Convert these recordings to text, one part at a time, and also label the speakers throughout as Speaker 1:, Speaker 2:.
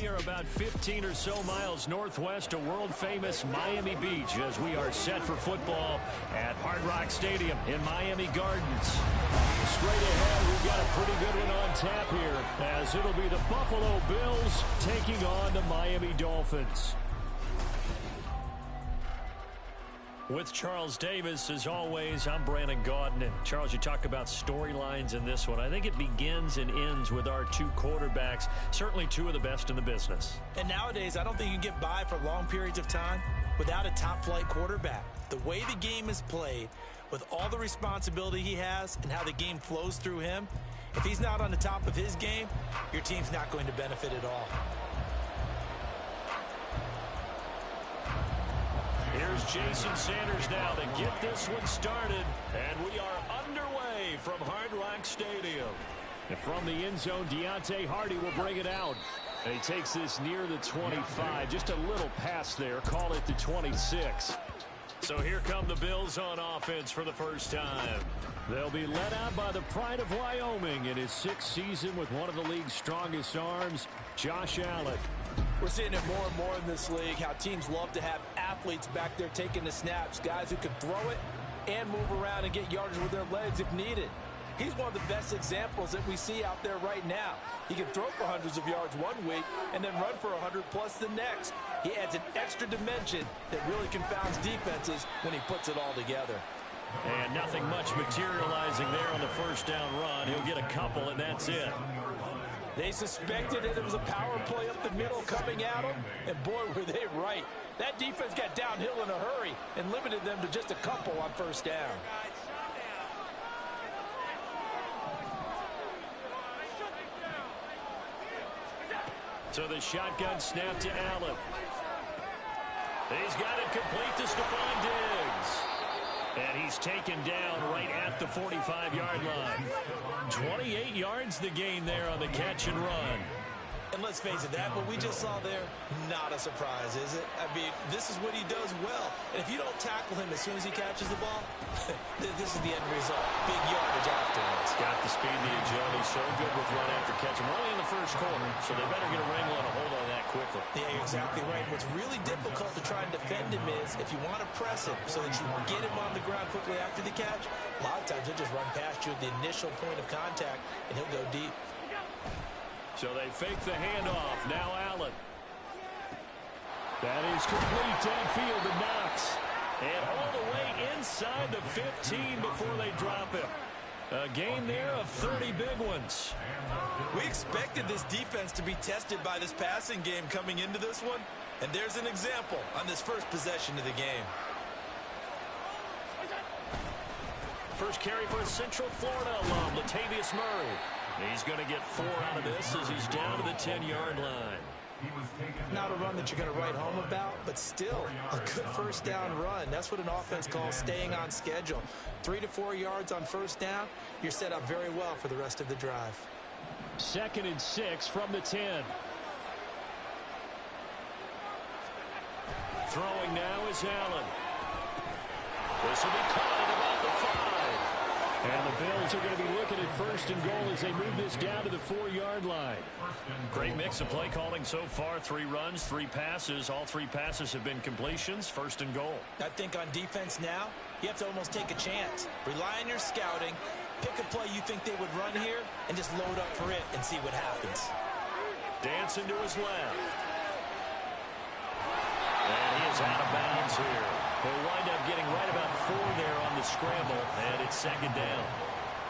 Speaker 1: we are about 15 or so miles northwest of world-famous Miami Beach as we are set for football at Hard Rock Stadium in Miami Gardens. Straight ahead, we've got a pretty good one on tap here as it'll be the Buffalo Bills taking on the Miami Dolphins. With Charles Davis, as always, I'm Brandon Gaudin. And Charles, you talk about storylines in this one. I think it begins and ends with our two quarterbacks, certainly two of the best in the business.
Speaker 2: And nowadays, I don't think you can get by for long periods of time without a top-flight quarterback. The way the game is played, with all the responsibility he has and how the game flows through him, if he's not on the top of his game, your team's not going to benefit at all.
Speaker 1: Here's Jason Sanders now to get this one started. And we are underway from Hard Rock Stadium. And from the end zone, Deontay Hardy will bring it out. And he takes this near the 25. Just a little pass there. Call it the 26. So here come the Bills on offense for the first time. They'll be led out by the pride of Wyoming in his sixth season with one of the league's strongest arms, Josh Allen.
Speaker 2: We're seeing it more and more in this league, how teams love to have athletes back there taking the snaps, guys who can throw it and move around and get yardage with their legs if needed. He's one of the best examples that we see out there right now. He can throw for hundreds of yards one week and then run for 100+ the next. He adds an extra dimension that really confounds defenses when he puts it all together.
Speaker 1: And nothing much materializing there on the first down run. He'll get a couple, and that's it.
Speaker 2: They suspected that it was a power play up the middle coming at them, and boy, were they right. That defense got downhill in a hurry and limited them to just a couple on first down.
Speaker 1: So the shotgun snap to Allen. He's got it complete to Stephon Diggs. And he's taken down right at the 45-yard line. 28 yards the gain there on the catch and run.
Speaker 2: And let's face it, that what we just saw there, not a surprise, is it? I mean, this is what he does well. And if you don't tackle him as soon as he catches the ball, this is the end result. Big yardage afterwards.
Speaker 1: Got the speed, the agility, so good with run after catch. And we're only in the first quarter, so they better get a wrangle and a hold on that quickly.
Speaker 2: Yeah, you're exactly right. What's really difficult to try and defend him is if you want to press him so that you get him on the ground quickly after the catch, a lot of times he'll just run past you at the initial point of contact, and he'll go deep.
Speaker 1: So they fake the handoff. Now Allen. That is complete downfield to Knox. And all the way inside the 15 before they drop him. A gain there of 30 big ones.
Speaker 2: We expected this defense to be tested by this passing game coming into this one. And there's an example on this first possession of the game.
Speaker 1: First carry for a Central Florida alum, Latavius Murray. He's going to get 4 out of this as he's down to the 10-yard line.
Speaker 2: Not a run that you're going to write home about, but still a good first down run. That's what an offense calls staying on schedule. 3 to 4 yards on first down, you're set up very well for the rest of the drive.
Speaker 1: 2nd and 6 from the 10. Throwing now is Allen. This will be caught at about the 5. And the Bills are going to be looking at 1st and goal as they move this down to the 4-yard line. Great mix of play calling so far. 3 runs, 3 passes. All 3 passes have been completions. 1st and goal.
Speaker 2: I think on defense now, you have to almost take a chance. Rely on your scouting. Pick a play you think they would run here and just load up for it and see what happens.
Speaker 1: Dancing to his left. And he is out of bounds here. He'll wind up getting right about 4 there on the scramble, and it's 2nd down.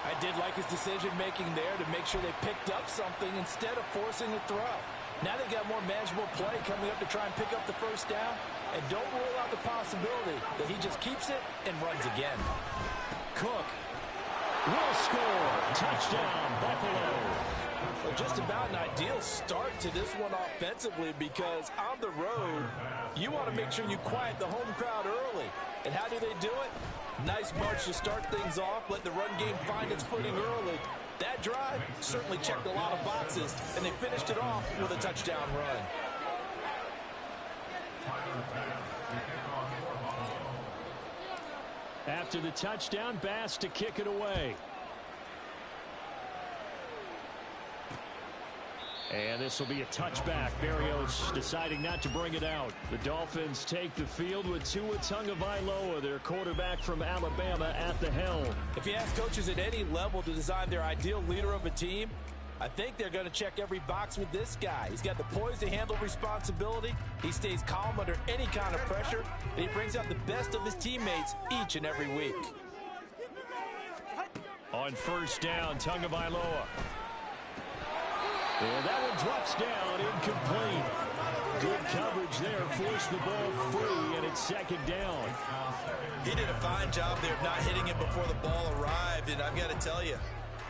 Speaker 2: I did like his decision-making there to make sure they picked up something instead of forcing a throw. Now they got more manageable play coming up to try and pick up the first down, and don't rule out the possibility that he just keeps it and runs again.
Speaker 1: Cook will score. Touchdown, Buffalo.
Speaker 2: Well, just about an ideal start to this one offensively because on the road, you want to make sure you quiet the home crowd early. And how do they do it? Nice march to start things off, let the run game find its footing early. That drive certainly checked a lot of boxes, and they finished it off with a touchdown run.
Speaker 1: After the touchdown, Bass to kick it away. And this will be a touchback. Berrios deciding not to bring it out. The Dolphins take the field with Tua Tagovailoa, their quarterback from Alabama, at the helm.
Speaker 2: If you ask coaches at any level to design their ideal leader of a team, I think they're going to check every box with this guy. He's got the poise to handle responsibility. He stays calm under any kind of pressure, and he brings out the best of his teammates each and every week.
Speaker 1: On first down, Tagovailoa. And that one drops down, incomplete. Good coverage there, forced the ball free, and it's second down.
Speaker 2: He did a fine job there of not hitting it before the ball arrived, and I've got to tell you,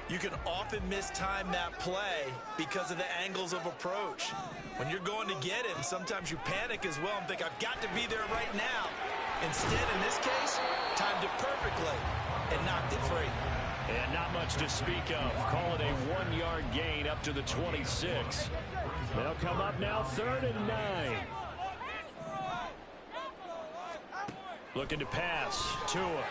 Speaker 2: you can often mistime that play because of the angles of approach. When you're going to get him, sometimes you panic as well and think, I've got to be there right now. Instead, in this case, timed it perfectly and knocked it free.
Speaker 1: And not much to speak of. Call it a 1-yard gain up to the 26. They'll come up now 3rd and 9. Looking to pass. Tua.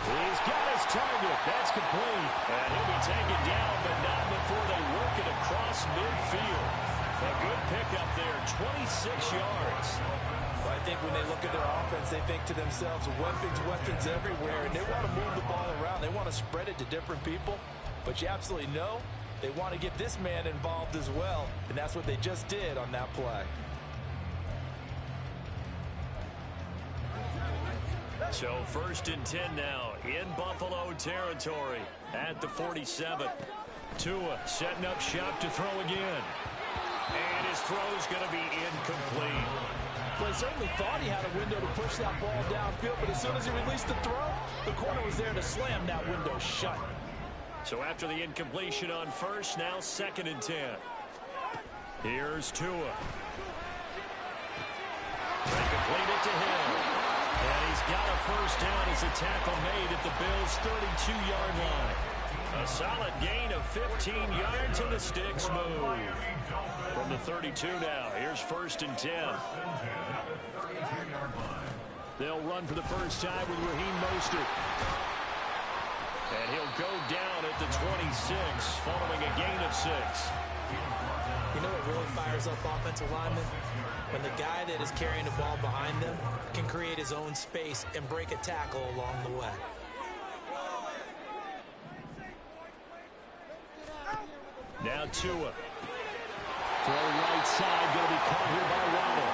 Speaker 1: He's got his target. That's complete. And he'll be taken down, but not before they work it across midfield. A good pickup there, 26 yards.
Speaker 2: Well, I think when they look at their offense, they think to themselves, weapons everywhere, and they want to move the ball around. They want to spread it to different people, but you absolutely know they want to get this man involved as well, and that's what they just did on that play.
Speaker 1: So 1st and 10 now in Buffalo territory at the 47. Tua setting up shop to throw again. And his throw's going to be incomplete.
Speaker 2: Well, he certainly thought he had a window to push that ball downfield, but as soon as he released the throw, the corner was there to slam that window shut.
Speaker 1: So after the incompletion on first, now 2nd and 10. Here's Tua. They complete it to him. And he's got a first down as a tackle made at the Bills' 32-yard line. A solid gain of 15 yards, and the sticks move. From the 32 now, here's 1st and 10. They'll run for the first time with Raheem Mostert. And he'll go down at the 26, following a gain of 6.
Speaker 2: You know what really fires up offensive linemen? When the guy that is carrying the ball behind them can create his own space and break a tackle along the way.
Speaker 1: Now Tua. Throw right side, going to be caught here by Waddle.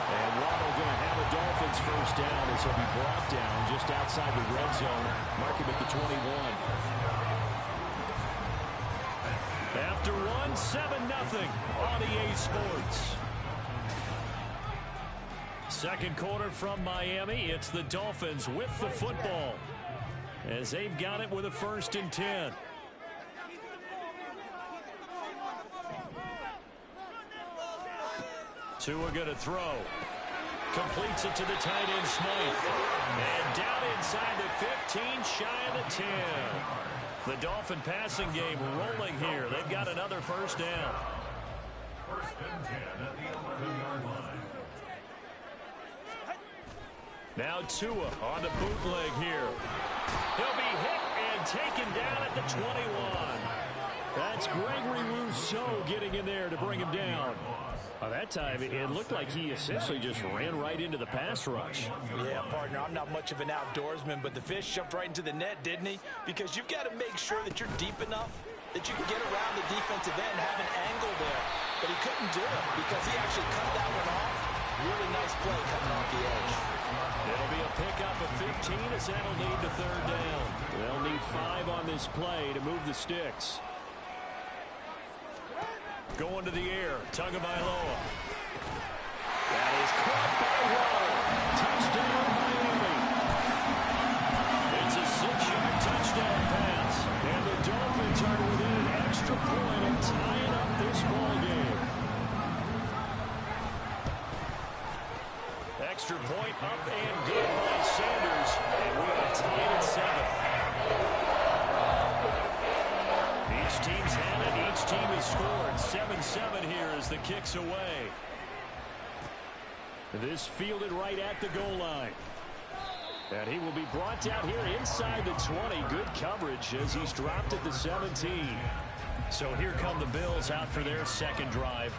Speaker 1: And Waddle going to have a Dolphins first down as he'll be brought down just outside the red zone. Mark him at the 21. After one, 7-0 on EA Sports. Second quarter from Miami. It's the Dolphins with the football as they've got it with a 1st and 10. Tua going to throw. Completes it to the tight end, Smythe. And down inside the 15, shy of the 10. The Dolphin passing game rolling here. They've got another first down.
Speaker 3: 1st and 10 at the 11-yard line.
Speaker 1: Now Tua on the bootleg here. He'll be hit and taken down at the 21. That's Gregory Rousseau getting in there to bring him down. That time, it looked like he essentially just ran right into the pass rush.
Speaker 2: Yeah, partner, I'm not much of an outdoorsman, but the fish jumped right into the net, didn't he? Because you've got to make sure that you're deep enough that you can get around the defensive end, have an angle there. But he couldn't do it because he actually cut that one off. Really nice play coming off the edge.
Speaker 1: It'll be a pickup of 15 as that'll lead to 3rd down. They'll need 5 on this play to move the sticks. Going to the air, Tagovailoa. That is caught by Waddle. Touchdown, Miami. It's a 6-yard touchdown pass. And the Dolphins are within an extra point of tying up this ball game. Extra point up and good by Sanders. And we are tied at 7. Each team's had it. Each team has scored. 7-7 here as the kick's away. This fielded right at the goal line. And he will be brought down here inside the 20. Good coverage as he's dropped at the 17. So here come the Bills out for their second drive.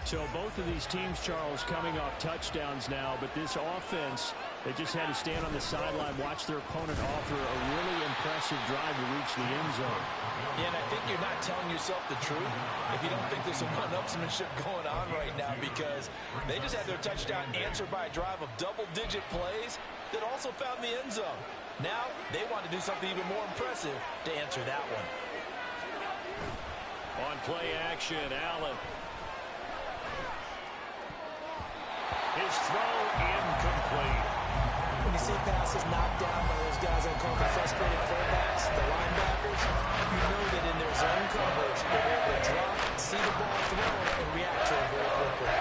Speaker 1: So both of these teams, Charles, coming off touchdowns now, but this offense, they just had to stand on the sideline, watch their opponent offer a really impressive drive to reach the end zone.
Speaker 2: Yeah, and I think you're not telling yourself the truth if you don't think there's some one-upsmanship going on right now, because they just had their touchdown answered by a drive of double-digit plays that also found the end zone. Now they want to do something even more impressive to answer that one.
Speaker 1: On play action, Allen. His throw incomplete.
Speaker 2: When you see passes knocked down by those guys I call the frustrated fullbacks, the linebackers, you know that in their zone coverage, they're able to drop, see the ball thrown, and react to it very quickly.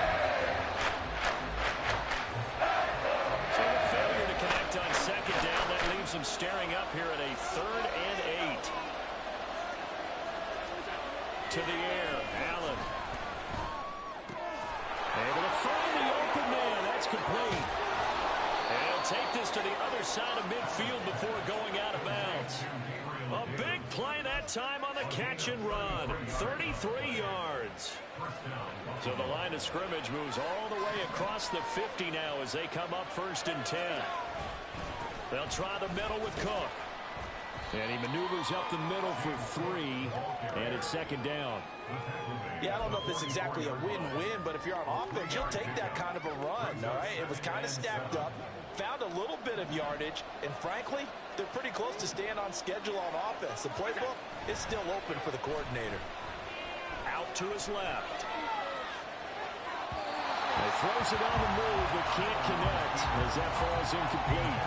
Speaker 1: So a failure to connect on second down. That leaves them staring up here at a 3rd and 8. To the air, Allen. Able to find the open man. That's complete. And he'll take this to the other side of midfield before going out of bounds. A big play that time on the catch and run. 33 yards. So the line of scrimmage moves all the way across the 50 now as they come up 1st and 10. They'll try the middle with Cook. And he maneuvers up the middle for 3, and it's 2nd down.
Speaker 2: Yeah, I don't know if it's exactly a win-win, but if you're on offense, you'll take that kind of a run, all right? It was kind of stacked up, found a little bit of yardage, and frankly, they're pretty close to staying on schedule on offense. The playbook is still open for the coordinator.
Speaker 1: Out to his left. He throws it on the move, but can't connect as that falls incomplete.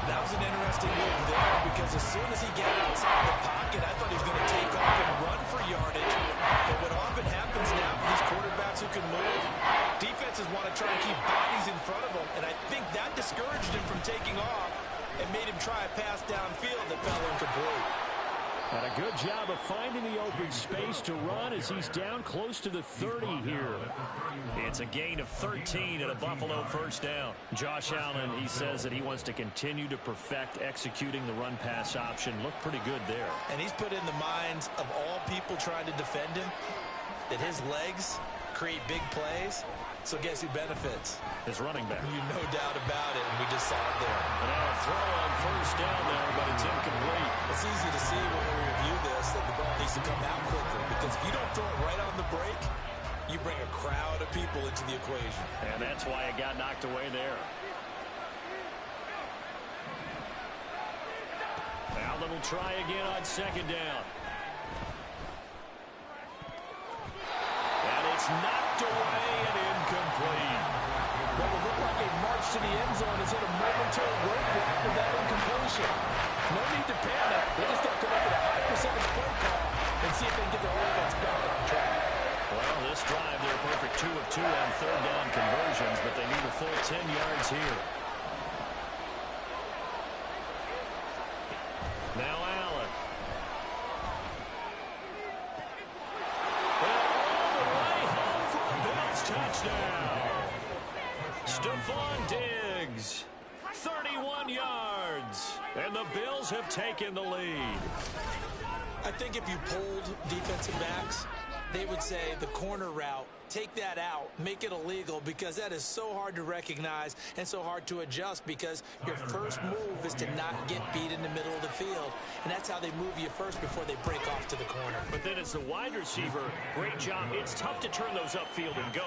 Speaker 2: That was an interesting move there, because as soon as he got outside the pocket, I thought he was going to take off and run for yardage. But what often happens now with these quarterbacks who can move, defenses want to try and keep bodies in front of them, and I think that discouraged him from taking off and made him try a pass downfield that fell incomplete.
Speaker 1: And a good job of finding the open space to run as he's down close to the 30 here. It's a gain of 13 and a Buffalo 1st down. Josh Allen, he says that he wants to continue to perfect executing the run-pass option. Looked pretty good there.
Speaker 2: And he's put in the minds of all people trying to defend him that his legs create big plays. So guess who benefits?
Speaker 1: His running back.
Speaker 2: You no doubt about it, and we just saw it there.
Speaker 1: And now a throw on 1st down there, but it's incomplete.
Speaker 2: It's easy to see when we review this that the ball needs to come out quicker, because if you don't throw it right on the break, you bring a crowd of people into the equation.
Speaker 1: And that's why it got knocked away there. Allen will try again on 2nd down. And it's knocked away and incomplete.
Speaker 2: What would look like a march to the end zone is hit a momentary roadblock with that incompletion. No need to panic. They just got to come up with a high percentage play call and see if they can get their offense back on track.
Speaker 1: Well, this drive, they're perfect 2 of 2 on 3rd down conversions, but they need a full 10 yards here. Now Allen. And all the way home for a Bills touchdown. Stephon Diggs, 31 yards, and the Bills have taken the lead.
Speaker 2: I think if you polled defensive backs, they would say the corner route, take that out, make it illegal, because that is so hard to recognize and so hard to adjust, because your first move is to not get beat in the middle of the field, and that's how they move you first before they break off to the corner.
Speaker 1: But then as the wide receiver, great job. It's tough to turn those upfield and go,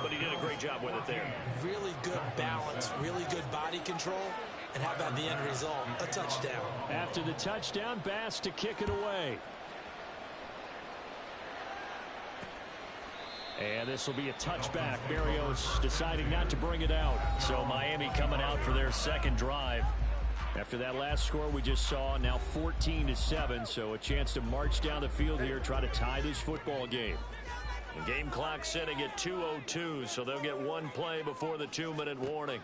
Speaker 1: but he did a great job with it there.
Speaker 2: Really good balance, really good body control, and how about the end result? A touchdown.
Speaker 1: After the touchdown, Bass to kick it away. And this will be a touchback. Berrios deciding not to bring it out. So Miami coming out for their second drive. After that last score we just saw, now 14-7. So a chance to march down the field here, try to tie this football game. The game clock sitting at 2:02, so they'll get one play before the 2-minute warning.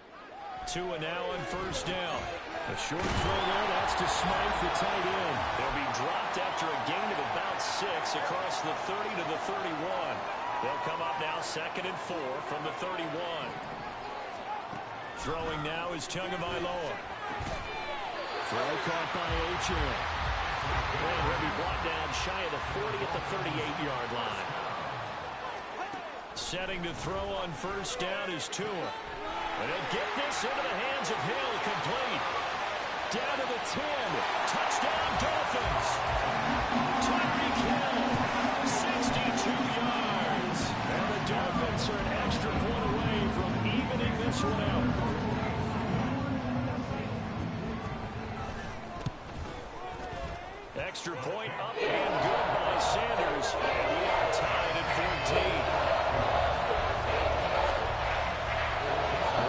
Speaker 1: Tua now on 1st down. A short throw there, that's to Smythe, the tight end. They'll be dropped after a gain of about 6 across the 30 to the 31. They'll come up now 2nd and 4 from the 31. Throwing now is Tagovailoa. Throw caught by Achane. And he'll be brought down shy of the 40 at the 38-yard line. Setting to throw on first down is Tua. And they get this into the hands of Hill, complete. Down to the 10. Touchdown, Dolphins. Tyreek Hill, 62 yards. And the Dolphins are an extra point away from evening this one out. Extra point up and good by Sanders. And we are tied at 14.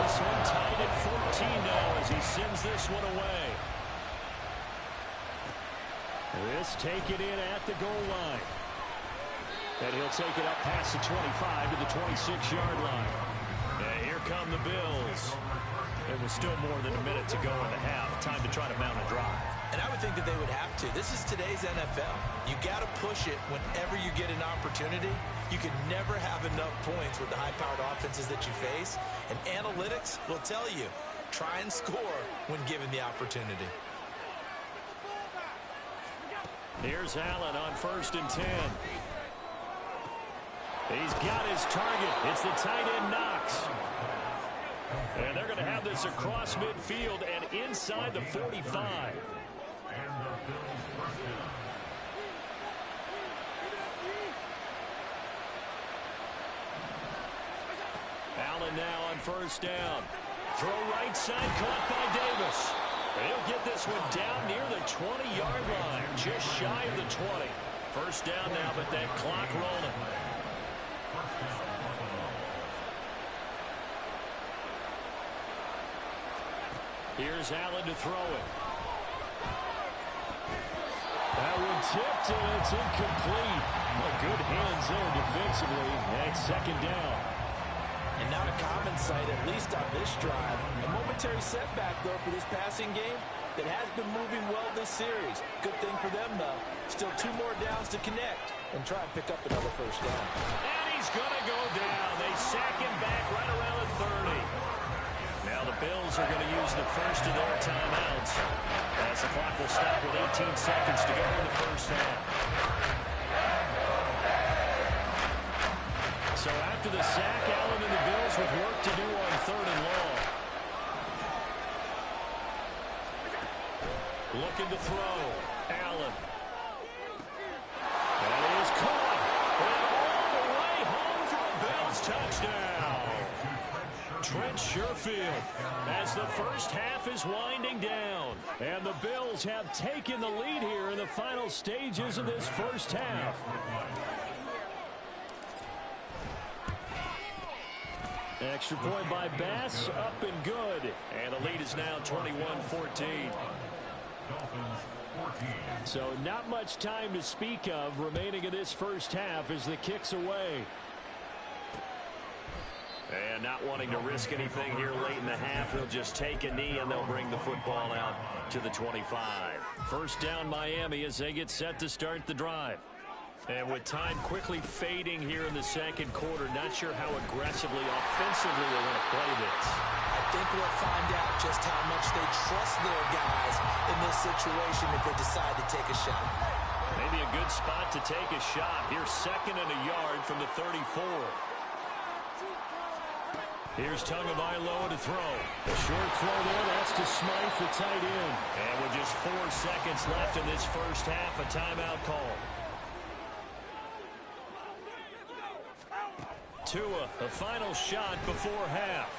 Speaker 1: This one tied at 14 now as he sends this one away. This taken in at the goal line. And he'll take it up past the 25 to the 26-yard line. And here come the Bills. There was still more than a minute to go in the half. Time to try to mount a drive.
Speaker 2: And I would think that they would have to. This is today's NFL. You got to push it whenever you get an opportunity. You can never have enough points with the high-powered offenses that you face. And analytics will tell you, try and score when given the opportunity.
Speaker 1: Here's Allen on 1st and 10. He's got his target. It's the tight end Knox. And they're going to have this across midfield and inside the 45. Allen now on 1st down. Throw right side, caught by Davis. He'll get this one down near the 20-yard line, just shy of the 20. First down now, but that clock rolling. Here's Allen to throw it. That one tipped, and it's incomplete. Well, good hands there defensively, and 2nd down.
Speaker 2: And not a common sight, at least on this drive. A momentary setback, though, for this passing game that has been moving well this series. Good thing for them, though. Still 2 more downs to connect and try and pick up another first down.
Speaker 1: And he's going to go down. They sack him back right around the 30. Now the Bills are going to use the first of their timeouts as the clock will stop with 18 seconds to go in the first half. So after the sack, Allen and the Bills with work to do on 3rd and long. Looking to throw. Allen. That is caught. And all the way home for a Bills touchdown. Trent Sherfield as the first half is winding down. And the Bills have taken the lead here in the final stages of this first half. Extra point by Bass, up and good. And the lead is now 21-14. So not much time to speak of remaining in this first half as the kick's away. And not wanting to risk anything here late in the half, they'll just take a knee and they'll bring the football out to the 25. First down Miami as they get set to start the drive. And with time quickly fading here in the 2nd quarter, not sure how aggressively, offensively they're going to play this.
Speaker 2: I think we'll find out just how much they trust their guys in this situation if they decide to take a shot.
Speaker 1: Maybe a good spot to take a shot. Here's 2nd and a yard from the 34. Here's Tagovailoa to throw. A short throw there, that's to Smythe, the tight end. And with just 4 seconds left in this first half, a timeout call. Tua, a final shot before half.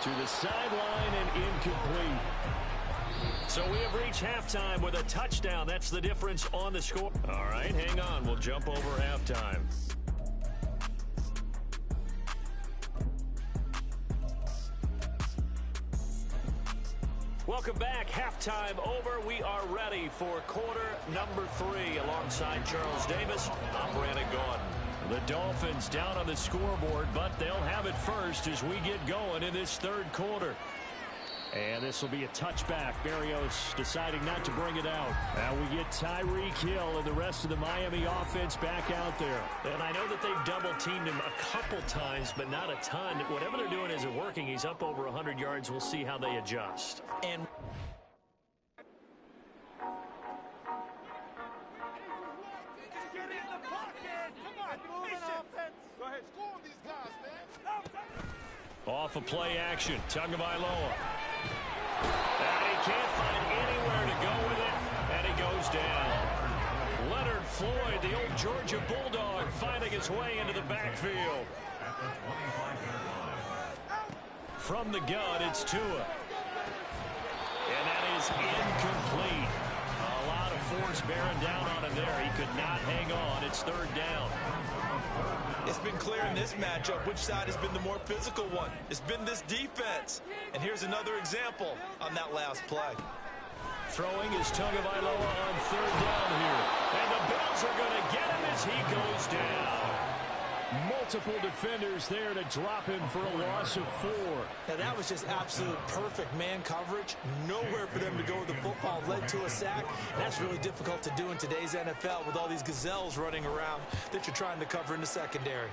Speaker 1: To the sideline and incomplete. So we have reached halftime with a touchdown. That's the difference on the score. All right, hang on. We'll jump over halftime. Welcome back. Halftime over. We are ready for quarter number 3. Alongside Charles Davis, I'm Brandon Gaudin. The Dolphins down on the scoreboard, but they'll have it first as we get going in this 3rd quarter. And this will be a touchback. Berrios deciding not to bring it out. Now we get Tyreek Hill and the rest of the Miami offense back out there. And I know that they've double-teamed him a couple times, but not a ton. Whatever they're doing isn't working. He's up over 100 yards. We'll see how they adjust.
Speaker 2: And
Speaker 4: Go ahead, score on these guys, man.
Speaker 1: Off of play action, Tagovailoa. And he can't find anywhere to go with it, and he goes down. Leonard Floyd, the old Georgia Bulldog, finding his way into the backfield. From the gun, it's Tua. And that is incomplete. A lot of force bearing down on him there. He could not hang on. It's third down.
Speaker 2: It's been clear in this matchup which side has been the more physical one. It's been this defense. And here's another example on that last play.
Speaker 1: Throwing is Tagovailoa on third down here. And the Bills are going to get him as he goes down. Multiple defenders there to drop him for a loss of 4.
Speaker 2: Now that was just absolute perfect man coverage. Nowhere for them to go with the football. Led to a sack. And that's really difficult to do in today's NFL with all these gazelles running around that you're trying to cover in the secondary.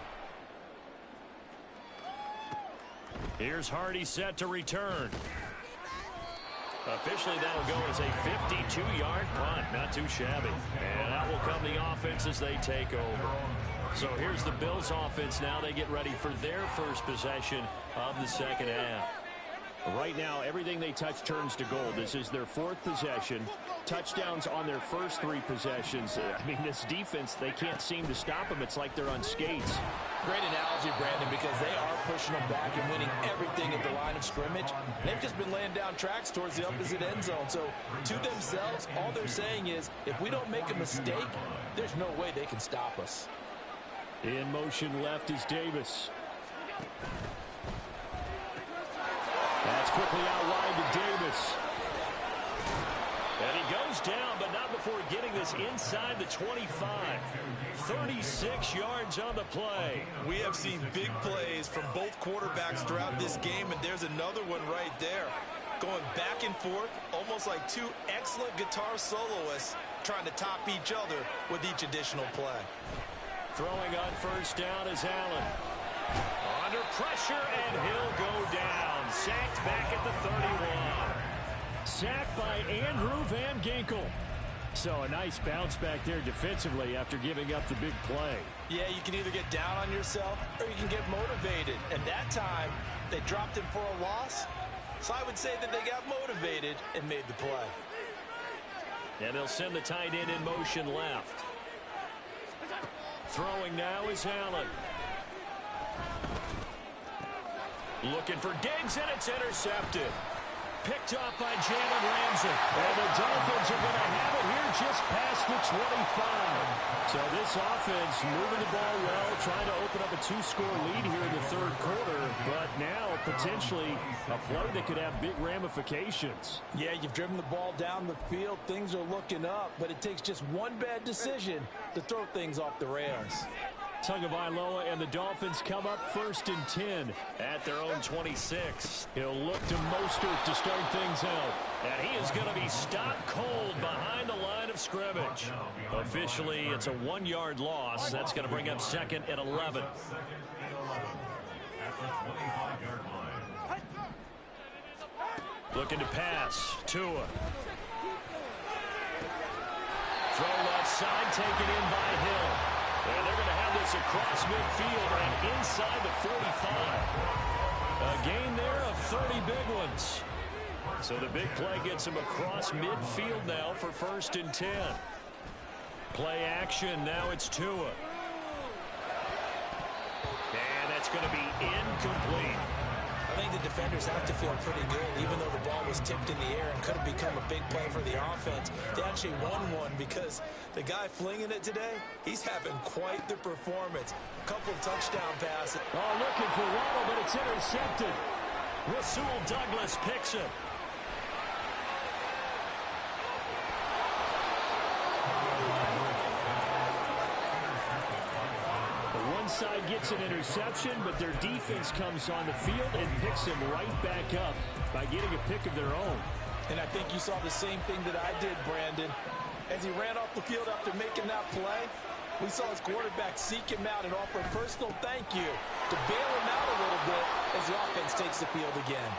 Speaker 1: Here's Hardy set to return. Officially, that'll go as a 52-yard punt. Not too shabby. And that will come the offense as they take over. So here's the Bills offense now. They get ready for their first possession of the second half. Right now, everything they touch turns to gold. This is their 4th possession. Touchdowns on their first 3 possessions. I mean, this defense, they can't seem to stop them. It's like they're on skates.
Speaker 2: Great analogy, Brandon, because they are pushing them back and winning everything at the line of scrimmage. They've just been laying down tracks towards the opposite end zone. So to themselves, all they're saying is, if we don't make a mistake, there's no way they can stop us.
Speaker 1: In motion left is Davis. That's quickly out wide to Davis. And he goes down, but not before getting this inside the 25. 36 yards on the play.
Speaker 2: We have seen big plays from both quarterbacks throughout this game, and there's another one right there. Going back and forth, almost like 2 excellent guitar soloists trying to top each other with each additional play.
Speaker 1: Throwing on first down is Allen. Under pressure, and he'll go down. Sacked back at the 31. Sacked by Andrew Van Ginkel. So a nice bounce back there defensively after giving up the big play.
Speaker 2: Yeah, you can either get down on yourself or you can get motivated. And that time, they dropped him for a loss. So I would say that they got motivated and made the play.
Speaker 1: And they'll send the tight end in motion left. Throwing now is Allen. Looking for Diggs, and it's intercepted. Picked off by Jalen Ramsey. And the Dolphins are going to have it here just past the 25. So this offense moving the ball well, trying to open up a 2-score lead here in the third quarter. But now potentially a play that could have big ramifications.
Speaker 2: Yeah, you've driven the ball down the field. Things are looking up, but it takes just one bad decision to throw things off the rails.
Speaker 1: Tagovailoa and the Dolphins come up 1st and 10 at their own 26. He'll look to Mostert to start things out. And he is going to be stopped cold behind the line of scrimmage. Officially, it's a 1-yard loss. That's going to bring up 2nd and 11. Looking to pass. Tua. Throw left side, taken in by Hill. And they're going to have this across midfield and inside the 45. A gain there of 30 big ones. So the big play gets him across midfield now for 1st and 10. Play action, now it's Tua. And that's going to be incomplete.
Speaker 2: I think the defenders have to feel pretty good, even though the ball was tipped in the air and could have become a big play for the offense. They actually won one because the guy flinging it today, he's having quite the performance. A couple of touchdown passes.
Speaker 1: Oh, looking for Waddle, but it's intercepted. Rasul Douglas picks it. Side gets an interception, but their defense comes on the field and picks him right back up by getting a pick of their own.
Speaker 2: And I think you saw the same thing that I did, Brandon. As he ran off the field after making that play, we saw his quarterback seek him out and offer a personal thank you to bail him out a little bit as the offense takes the field again.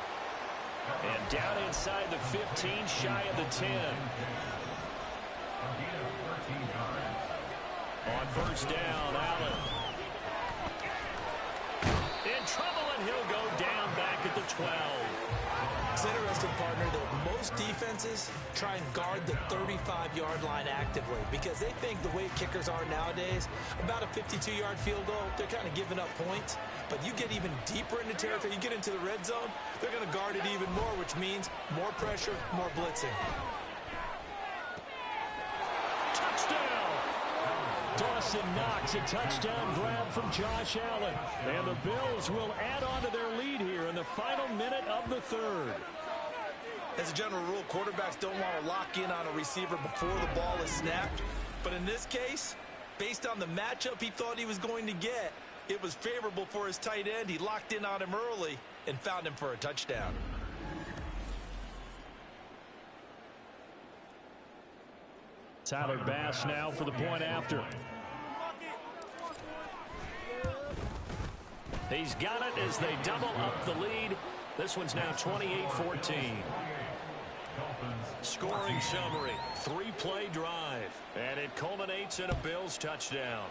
Speaker 1: And down inside the 15, shy of the 10. On first down, Allen. In trouble, and he'll go down back at the 12.
Speaker 2: It's interesting, partner, that most defenses try and guard the 35-yard line actively because they think the way kickers are nowadays, about a 52-yard field goal, they're kind of giving up points. But you get even deeper into territory, you get into the red zone, they're going to guard it even more, which means more pressure, more blitzing.
Speaker 1: Touchdown! Dawson Knox, a touchdown grab from Josh Allen. And the Bills will add on to their lead here in the final minute of the third.
Speaker 2: As a general rule, quarterbacks don't want to lock in on a receiver before the ball is snapped. But in this case, based on the matchup he thought he was going to get, it was favorable for his tight end. He locked in on him early and found him for a touchdown.
Speaker 1: Tyler Bass now for the point after. He's got it as they double up the lead. This one's now 28-14. Scoring summary, 3-play drive, and it culminates in a Bills touchdown.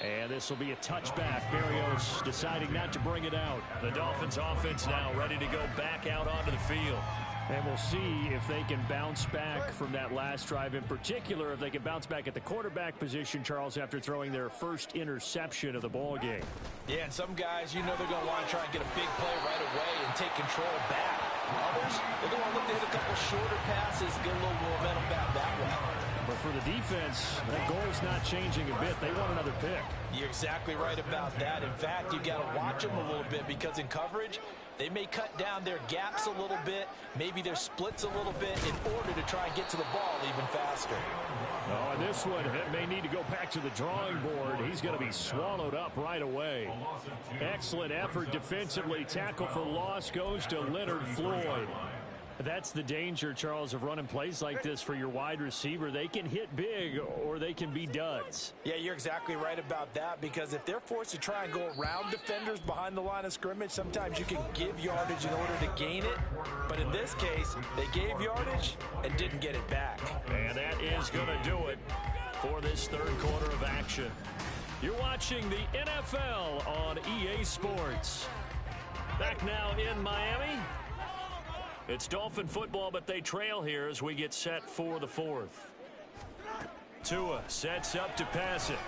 Speaker 1: And this will be a touchback. Berrios deciding not to bring it out. The Dolphins offense now ready to go back out onto the field. And we'll see if they can bounce back from that last drive, in particular if they can bounce back at the quarterback position, Charles, after throwing their first interception of the ball game.
Speaker 2: Yeah, and some guys, you know they're going to want to try and get a big play right away and take control back. Others, they're going to look to hit a couple shorter passes, get a little momentum back that way.
Speaker 1: But for the defense, that goal's not changing a bit. They want another pick.
Speaker 2: You're exactly right about that. In fact, you got to watch them a little bit because in coverage, they may cut down their gaps a little bit, maybe their splits a little bit in order to try and get to the ball even faster.
Speaker 1: Oh, and this one may need to go back to the drawing board. He's going to be swallowed up right away. Excellent effort defensively. Tackle for loss goes to Leonard Floyd. That's the danger, Charles, of running plays like this for your wide receiver. They can hit big or they can be duds.
Speaker 2: Yeah, you're exactly right about that because if they're forced to try and go around defenders behind the line of scrimmage, sometimes you can give yardage in order to gain it. But in this case, they gave yardage and didn't get it back.
Speaker 1: And that is going to do it for this third quarter of action. You're watching the NFL on EA Sports. Back now in Miami. It's Dolphin football, but they trail here as we get set for the fourth. Tua sets up to pass it.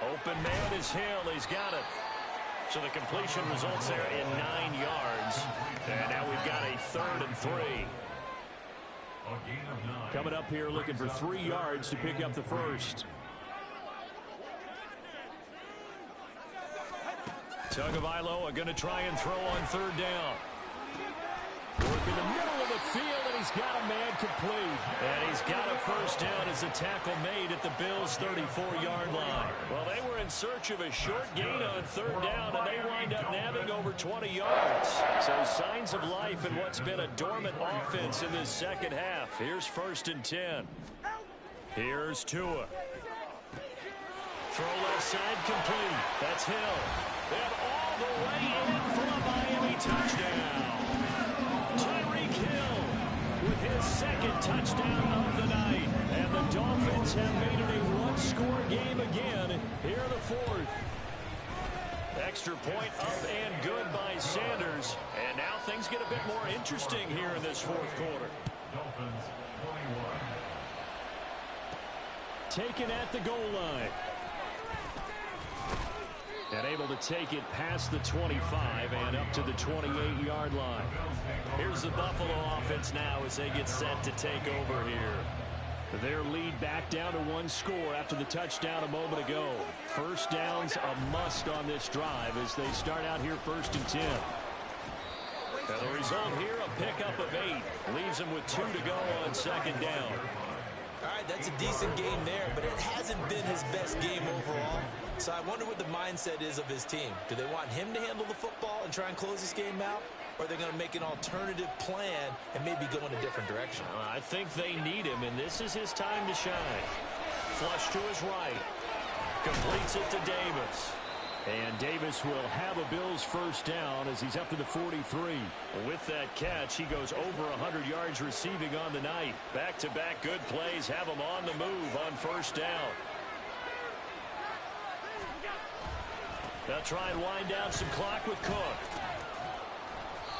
Speaker 1: Open man is Hill. He's got it. So the completion results there in 9 yards. And now we've got a 3rd and 3. Coming up here looking for 3 yards to pick up the first. Tagovailoa going to try and throw on 3rd down. Work in the middle of the field, and he's got a man complete. And he's got a first down as the tackle made at the Bills' 34-yard line. Well, they were in search of a short gain on 3rd down, and they wind up nabbing over 20 yards. So signs of life in what's been a dormant offense in this second half. Here's 1st and 10. Here's Tua. Throw left side complete. That's Hill. And all the way in for a Miami touchdown. With his 2nd touchdown of the night. And the Dolphins have made it a one-score game again here in the 4th. Extra point up and good by Sanders. And now things get a bit more interesting here in this 4th quarter.
Speaker 3: Dolphins 21.
Speaker 1: Taken at the goal line. And able to take it past the 25 and up to the 28-yard line. Here's the Buffalo offense now as they get set to take over here. Their lead back down to 1 score after the touchdown a moment ago. First down's a must on this drive as they start out here 1st and 10. And the result here, a pickup of 8. Leaves them with 2 to go on 2nd down.
Speaker 2: All right, that's a decent game there, but it hasn't been his best game overall. So I wonder what the mindset is of his team. Do they want him to handle the football and try and close this game out? Or are they going to make an alternative plan and maybe go in a different direction?
Speaker 1: I think they need him, and this is his time to shine. Flush to his right. Completes it to Davis. And Davis will have a Bills first down as he's up to the 43. With that catch, he goes over 100 yards receiving on the night. Back-to-back good plays have him on the move on first down. They'll try and wind down some clock with Cook.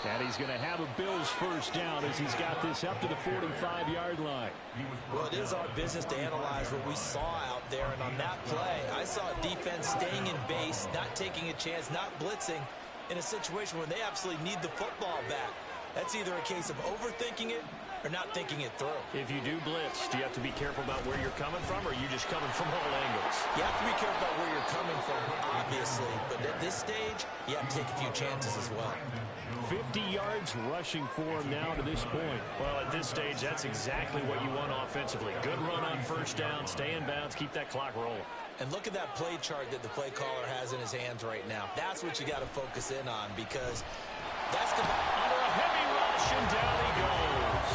Speaker 1: And he's going to have a Bills first down as he's got this up to the 45-yard line.
Speaker 2: Well, it is our business to analyze what we saw out there. And on that play, I saw defense staying in base, not taking a chance, not blitzing in a situation where they absolutely need the football back. That's either a case of overthinking it or not thinking it through.
Speaker 1: If you do blitz, do you have to be careful about where you're coming from, or are you just coming from all angles?
Speaker 2: You have to be careful about where you're coming from, obviously. But at this stage, you have to take a few chances as well.
Speaker 1: 50 yards rushing for him now to this point. Well, at this stage, that's exactly what you want offensively. Good run on first down, stay in bounds, keep that clock rolling.
Speaker 2: And look at that play chart that the play caller has in his hands right now. That's what you got to focus in on, because that's the
Speaker 1: under a heavy rush, and down he goes.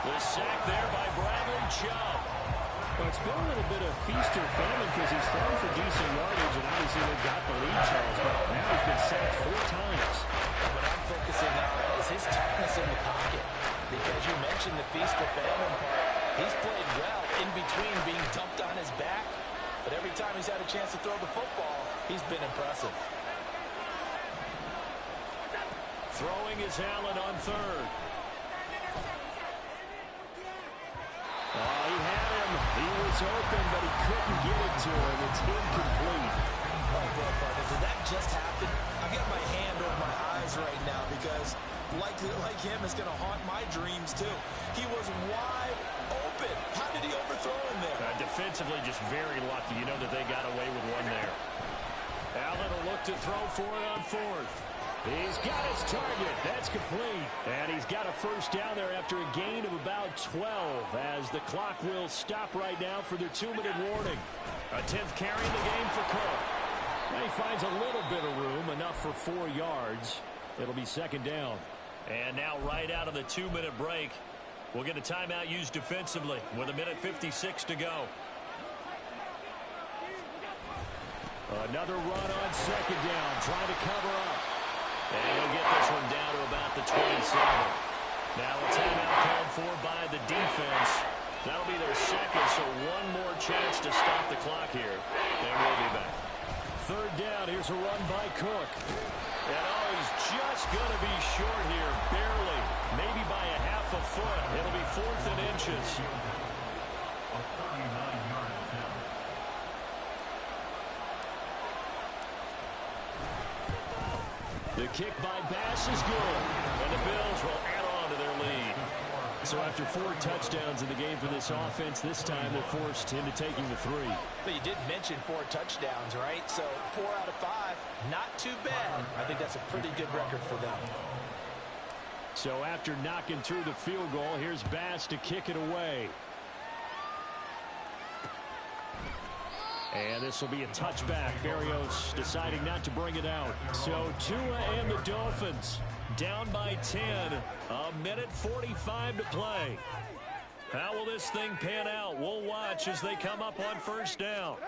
Speaker 1: The sack there by Bradley Chubb.
Speaker 5: Well, it's been a little bit of feast or famine because he's thrown for decent yardage, and obviously they've got the lead, Charles, but now he's been sacked 4 times.
Speaker 2: What I'm focusing on is his toughness in the pocket, because you mentioned the feast or famine part. He's played well in between being dumped on his back, but every time he's had a chance to throw the football, he's been impressive.
Speaker 1: Throwing is Allen on third. Oh, he had him. He was open, but he couldn't get it to him. It's incomplete.
Speaker 2: Oh, bro, partner, did that just happen? I've got my hand over my eyes right now because, like him, it's going to haunt my dreams, too. He was wide open. How did he overthrow him there?
Speaker 1: Defensively, just very lucky. You know that they got away with one there. Allen will look to throw for it on fourth. He's got his target. That's complete. And he's got a first down there after a gain of about 12 as the clock will stop right now for their 2-minute warning. A 10th carry in the game for Cook. Now he finds a little bit of room, enough for 4 yards. It'll be second down. And now right out of the 2-minute break, we'll get a timeout used defensively with 1:56 to go. Another run on second down, trying to cover up. And he'll get this one down to about the 27. Now a timeout called for by the defense. That'll be their second, so one more chance to stop the clock here. And we'll be back. Third down, here's a run by Cook. And he's just going to be short here, barely. Maybe by a half a foot. It'll be 4th and inches.
Speaker 3: A 39-yard attempt.
Speaker 1: The kick by Bass is good, and the Bills will add on to their lead. So after 4 touchdowns in the game for this offense, this time they're forced into taking the 3.
Speaker 2: But you did mention 4 touchdowns, right? So 4 out of 5, not too bad. I think that's a pretty good record for them.
Speaker 1: So after knocking through the field goal, here's Bass to kick it away. And this will be a touchback. Berrios deciding not to bring it out. So Tua and the Dolphins down by 10. 1:45 to play. How will this thing pan out? We'll watch as they come up on first down.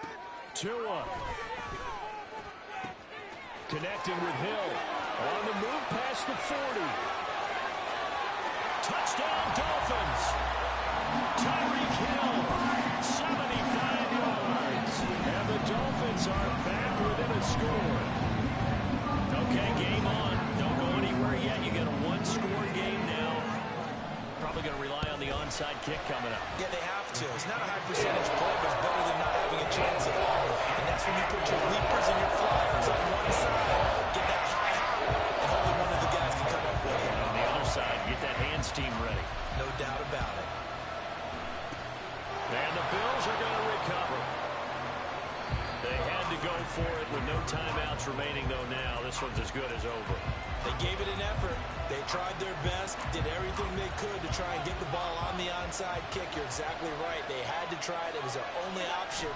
Speaker 1: Tua connecting with Hill. On the move past the 40. Touchdown Dolphins. Tyreek Hill. 75 yards. And the Dolphins are back within a score. Okay, game on. Don't go anywhere yet. You got a 1-score game now. Probably going to rely on the onside kick coming up.
Speaker 2: Yeah, they have to. It's not a high percentage play, but it's better than not having a chance at all. And that's when you put your leapers and your flyers on one side, get that high hop, and hope that one of the guys can come up with it.
Speaker 1: On the other side, get that hands team ready.
Speaker 2: No doubt about it.
Speaker 1: And the Bills are going to recover. They had to go for it with no timeouts remaining, though now. This one's as good as over.
Speaker 2: They gave it an effort. They tried their best, did everything they could to try and get the ball on the onside kick. You're exactly right. They had to try it. It was their only option.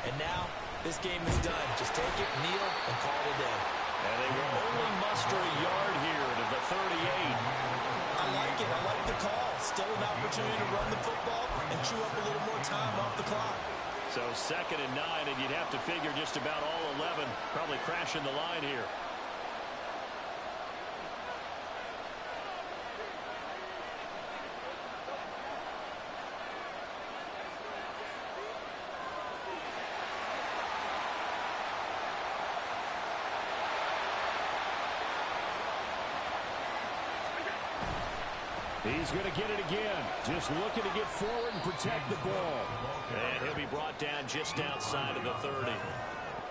Speaker 2: And now this game is done. Just take it, kneel, and call it a day.
Speaker 1: And they will only muster a yard here to the 38.
Speaker 2: I like it. I like the call. Still an opportunity to run the football and chew up a little more time off the clock.
Speaker 1: So 2nd and 9, and you'd have to figure just about all 11 probably crashing the line here. He's going to get it again. Just looking to get forward and protect the ball. And he'll be brought down just outside of the 30.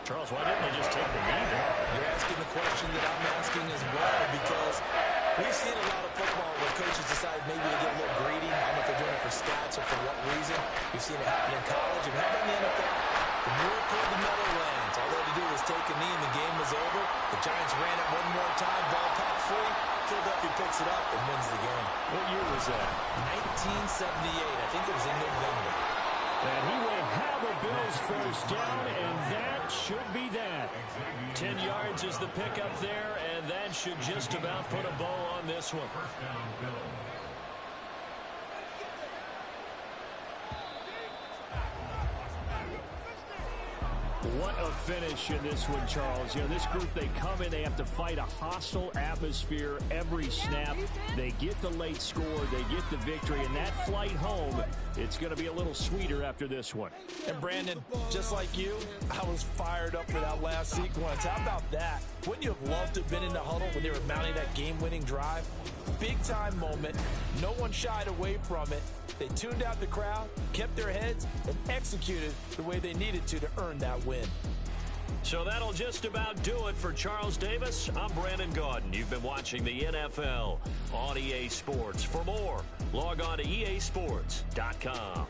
Speaker 1: Charles, why didn't they just take the knee there?
Speaker 2: You're asking the question that I'm asking as well, because we've seen a lot of football where coaches decide maybe to get a little greedy. I don't know if they're doing it for stats or for what reason. We've seen it happen in college. And how about in the NFL? The miracle of the Meadowlands. All they had to do was take a knee and the game was over. The Giants ran it one more time. Ball popped free. Philadelphia picks it up and wins the game.
Speaker 1: What year was that?
Speaker 2: 1978. I think it was in November.
Speaker 1: And he will have a Bills first down, and that should be that. 10 yards is the pickup there, and that should just about put a bow on this one.
Speaker 3: First down, Bills.
Speaker 1: What a finish in this one, Charles. You know, this group, they come in, they have to fight a hostile atmosphere every snap. They get the late score, they get the victory, and that flight home, it's going to be a little sweeter after this one.
Speaker 2: And Brandon, just like you, I was fired up for that last sequence. How about that? Wouldn't you have loved to have been in the huddle when they were mounting that game-winning drive? Big-time moment. No one shied away from it. They tuned out the crowd, kept their heads, and executed the way they needed to earn that win.
Speaker 1: So that'll just about do it for Charles Davis. I'm Brandon Gaudin. You've been watching the NFL on EA Sports. For more, log on to easports.com.